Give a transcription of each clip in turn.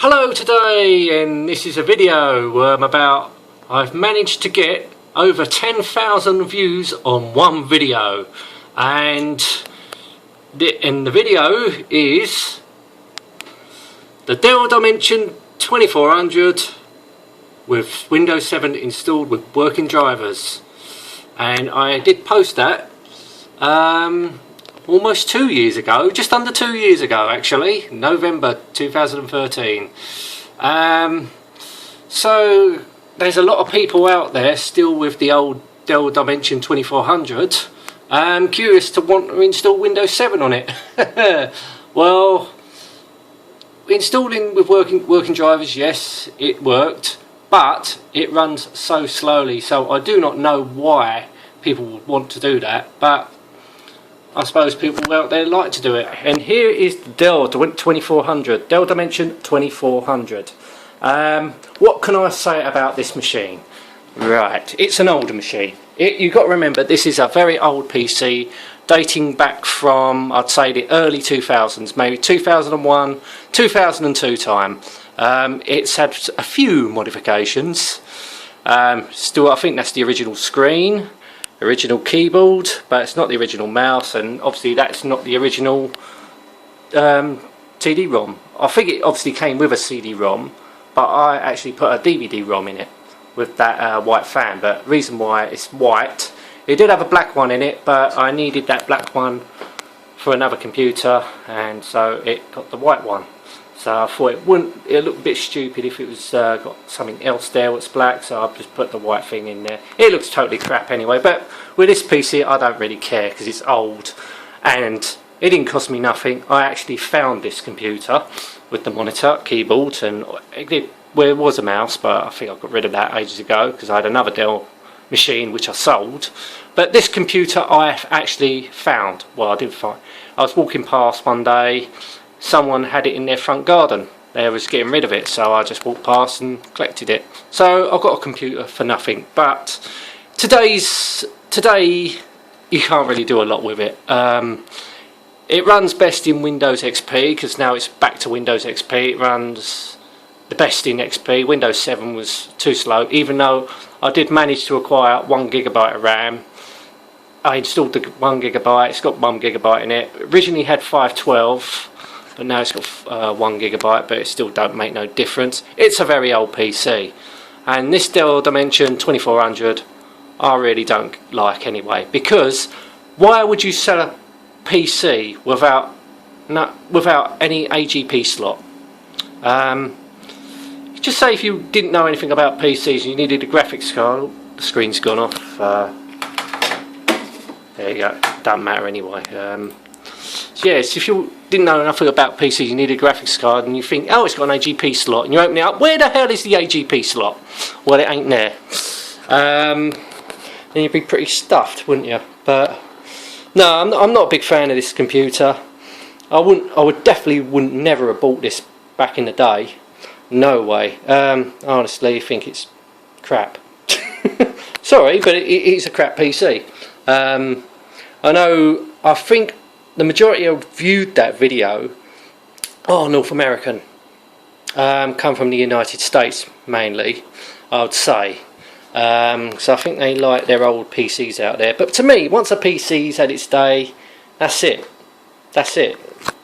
Hello today, and this is a video about I've managed to get over 10,000 views on one video, and the video is the Dell Dimension 2400 with Windows 7 installed with working drivers. And I did post that almost 2 years ago, just under 2 years ago actually, November 2013. So there's a lot of people out there still with the old Dell Dimension 2400 curious to want to install Windows 7 on it. Well, installing with working drivers, yes, it worked, but it runs so slowly, so I do not know why people would want to do that, but I suppose people out there like to do it. And here is the Dell 2400, Dell Dimension 2400. What can I say about this machine? Right, it's an older machine. You've got to remember, this is a very old PC, dating back from, I'd say, the early 2000s, maybe 2001, 2002 time. It's had a few modifications. Still, I think that's the original screen, original keyboard, but it's not the original mouse, and obviously that's not the original CD-ROM. I think it obviously came with a CD-ROM, but I actually put a DVD-ROM in it with that white fan. But reason why it's white, it did have a black one in it, but I needed that black one for another computer, and so it got the white one. So I thought it looked a bit stupid if it was got something else there that's black, so I've just put the white thing in there. It looks totally crap anyway, but with this PC I don't really care because it's old and it didn't cost me nothing. I actually found this computer with the monitor, keyboard, and well, it was a mouse, but I think I got rid of that ages ago because I had another Dell machine which I sold. But this computer I actually found. Well, I didn't find. I was walking past one day, someone had it in their front garden. They was getting rid of it, so I just walked past and collected it. So I've got a computer for nothing. But today you can't really do a lot with it. It runs best in Windows XP because now it's back to Windows XP. It runs the best in XP. Windows 7 was too slow, even though I did manage to acquire 1 GB of RAM. I installed the 1 GB, it's got 1 GB in it. Originally had 512, but now it's got 1 GB, but it still don't make no difference. It's a very old PC, and this Dell Dimension 2400 I really don't like anyway, because why would you sell a PC without any AGP slot? Just say if you didn't know anything about PCs and you needed a graphics card. Oh, the screen's gone off. There you go, doesn't matter anyway. So yes, if you didn't know nothing about PCs, you need a graphics card, and you think, oh, it's got an AGP slot, and you open it up, where the hell is the AGP slot? Well, it ain't there. Then you'd be pretty stuffed, wouldn't you? But no, I'm not a big fan of this computer. I wouldn't never have bought this back in the day. No way. I honestly think it's crap. Sorry, but it's a crap PC. I think the majority who viewed that video are North American, come from the United States mainly, I would say. So I think they like their old PCs out there. But to me, once a PC's had its day, that's it. That's it.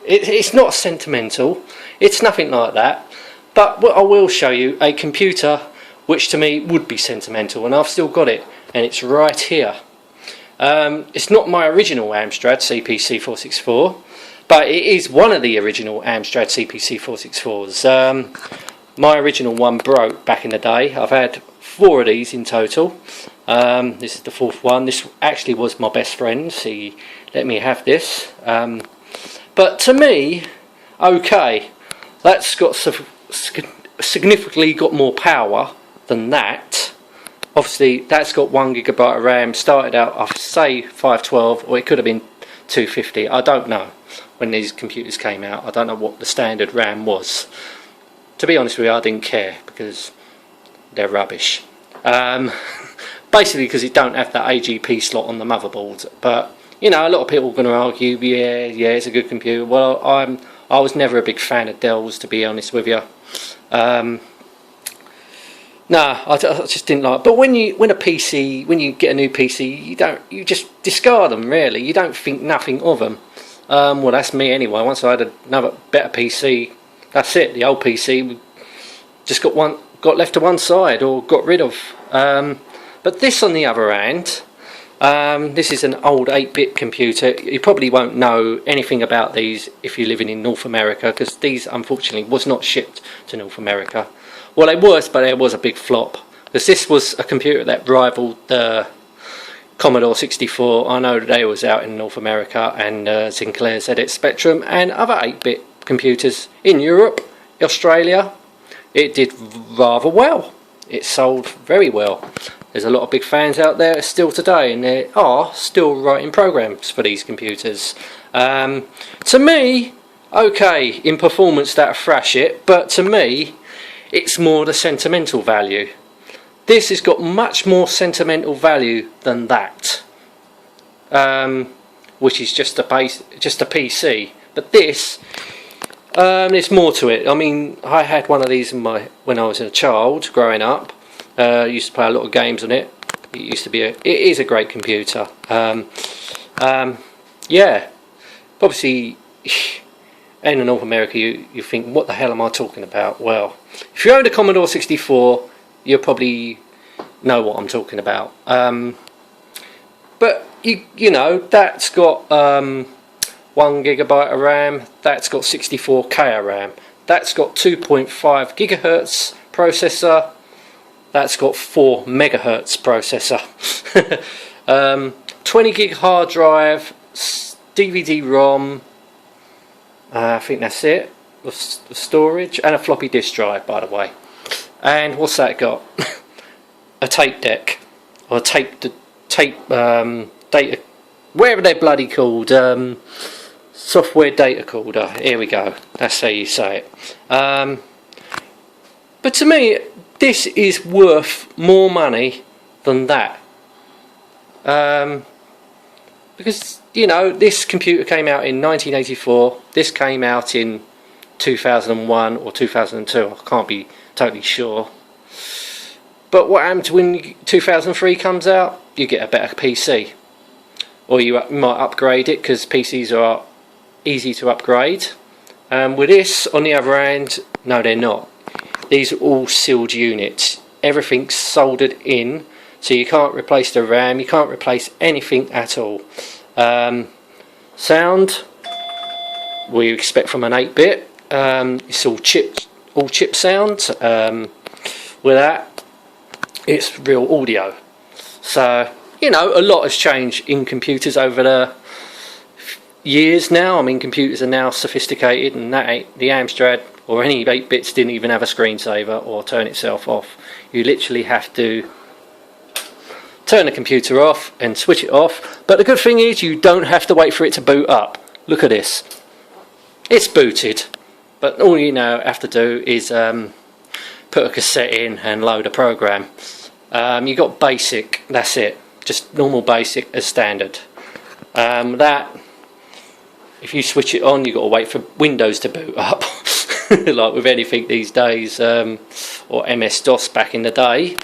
It's not sentimental. It's nothing like that. But I will show you a computer which to me would be sentimental, and I've still got it, and it's right here. It's not my original Amstrad CPC 464, but it is one of the original Amstrad CPC 464s. My original one broke back in the day. I've had 4 of these in total. This is the 4th one. This actually was my best friend's. He let me have this. But to me, okay, that's got significantly got more power than that. Obviously that's got 1 GB of RAM, started out I say 512, or it could have been 250, I don't know. When these computers came out, I don't know what the standard RAM was. To be honest with you, I didn't care because they're rubbish. Basically because it don't have that AGP slot on the motherboard. But you know, a lot of people are going to argue, yeah, it's a good computer. Well, I was never a big fan of Dells, to be honest with you. No, I just didn't like it. But when you get a new PC, you just discard them, really. You don't think nothing of them. Well, that's me anyway. Once I had another better PC, that's it. The old PC just got left to one side or got rid of. But this, on the other hand, this is an old 8-bit computer. You probably won't know anything about these if you're living in North America, because these, unfortunately, was not shipped to North America. Well, they was, but it was a big flop, because this was a computer that rivaled the Commodore 64. I know they was out in North America, and Sinclair ZX Spectrum and other 8-bit computers in Europe, Australia. It did rather well. It sold very well. There's a lot of big fans out there still today, and they are still writing programs for these computers. To me, okay, in performance that'll thrash it, but to me, it's more the sentimental value. This has got much more sentimental value than that, which is just a PC. But this, there's more to it. I mean, I had one of these when I was a child growing up. I used to play a lot of games on it. It is a great computer. Yeah, obviously. In North America, you think, what the hell am I talking about? Well, if you owned a Commodore 64, you'll probably know what I'm talking about. But you know, that's got 1 GB of RAM. That's got 64K of RAM. That's got 2.5 gigahertz processor. That's got 4 megahertz processor. 20 gig hard drive, DVD-ROM. I think that's it. Of storage, and a floppy disk drive, by the way. And what's that got? A tape deck, or tape data, whatever they're bloody called. Software data recorder. Here we go. That's how you say it. But to me, this is worth more money than that. Because, you know, this computer came out in 1984. This came out in 2001 or 2002. I can't be totally sure. But what happens when 2003 comes out? You get a better PC. Or you might upgrade it, because PCs are easy to upgrade. With this, on the other hand, no, they're not. These are all sealed units. Everything's soldered in. So you can't replace the RAM, you can't replace anything at all. Sound, we expect from an 8-bit. It's all chip sound. With that, it's real audio. So, you know, a lot has changed in computers over the years now. I mean, computers are now sophisticated, and the Amstrad or any 8-bits didn't even have a screensaver or turn itself off. You literally have to turn the computer off and switch it off. But the good thing is, you don't have to wait for it to boot up. Look at this. It's booted. But all you now have to do is put a cassette in and load a program. You got basic, that's it. Just normal basic as standard. That, if you switch it on, you've got to wait for Windows to boot up. Like with anything these days, or MS-DOS back in the day.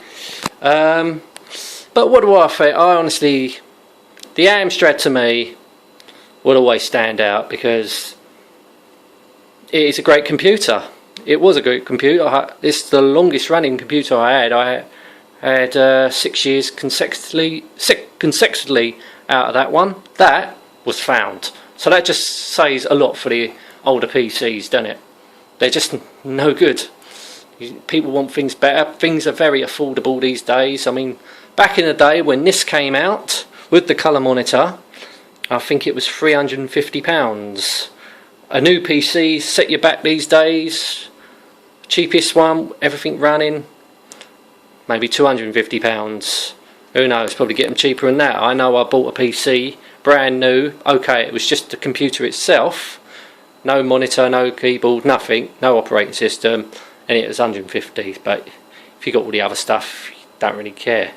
But what do I think? I honestly, the Amstrad to me will always stand out, because it is a great computer. It was a great computer. It's the longest running computer I had. I had 6 years consecutively out of that one. That was found. So that just says a lot for the older PCs, doesn't it? They're just no good. People want things better. Things are very affordable these days. I mean, back in the day when this came out with the colour monitor, I think it was £350. A new PC set you back these days. Cheapest one, everything running, maybe £250. Who knows? Probably get them cheaper than that. I know I bought a PC brand new. Okay, it was just the computer itself. No monitor, no keyboard, nothing, no operating system, and it was 150. But if you got all the other stuff, you don't really care.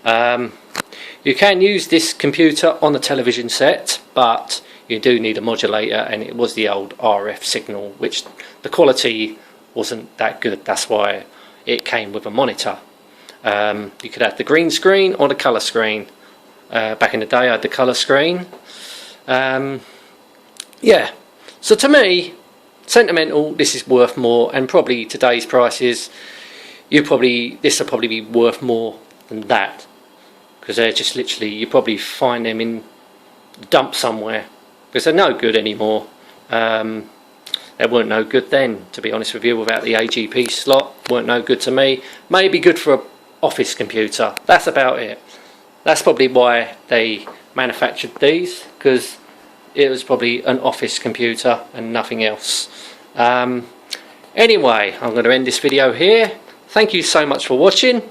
You can use this computer on a television set, but you do need a modulator, and it was the old RF signal, which the quality wasn't that good. That's why it came with a monitor. You could have the green screen or the colour screen. Back in the day I had the colour screen. Yeah, so to me, sentimental, this is worth more, and probably today's prices, this will probably be worth more than that, because they're just literally, you probably find them in the dump somewhere, because they're no good anymore. They weren't no good then, to be honest with you, without the AGP slot. Weren't no good to me. Maybe good for an office computer, that's about it. That's probably why they manufactured these, because it was probably an office computer and nothing else. Anyway, I'm going to end this video here. Thank you so much for watching.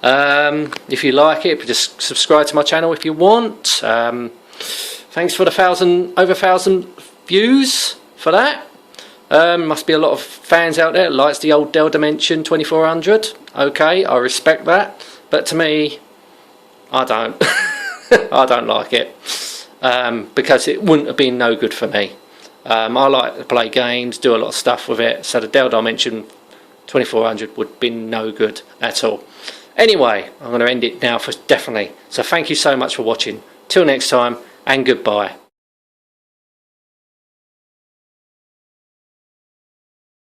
If you like it, just subscribe to my channel if you want. Thanks for the over 1,000 views for that. Must be a lot of fans out there that likes the old Dell Dimension 2400. Okay, I respect that, but to me, I don't. I don't like it, because it wouldn't have been no good for me. I like to play games, do a lot of stuff with it, so the Dell Dimension 2400 would have been no good at all. Anyway, I'm going to end it now for definitely. So thank you so much for watching. Till next time, and goodbye.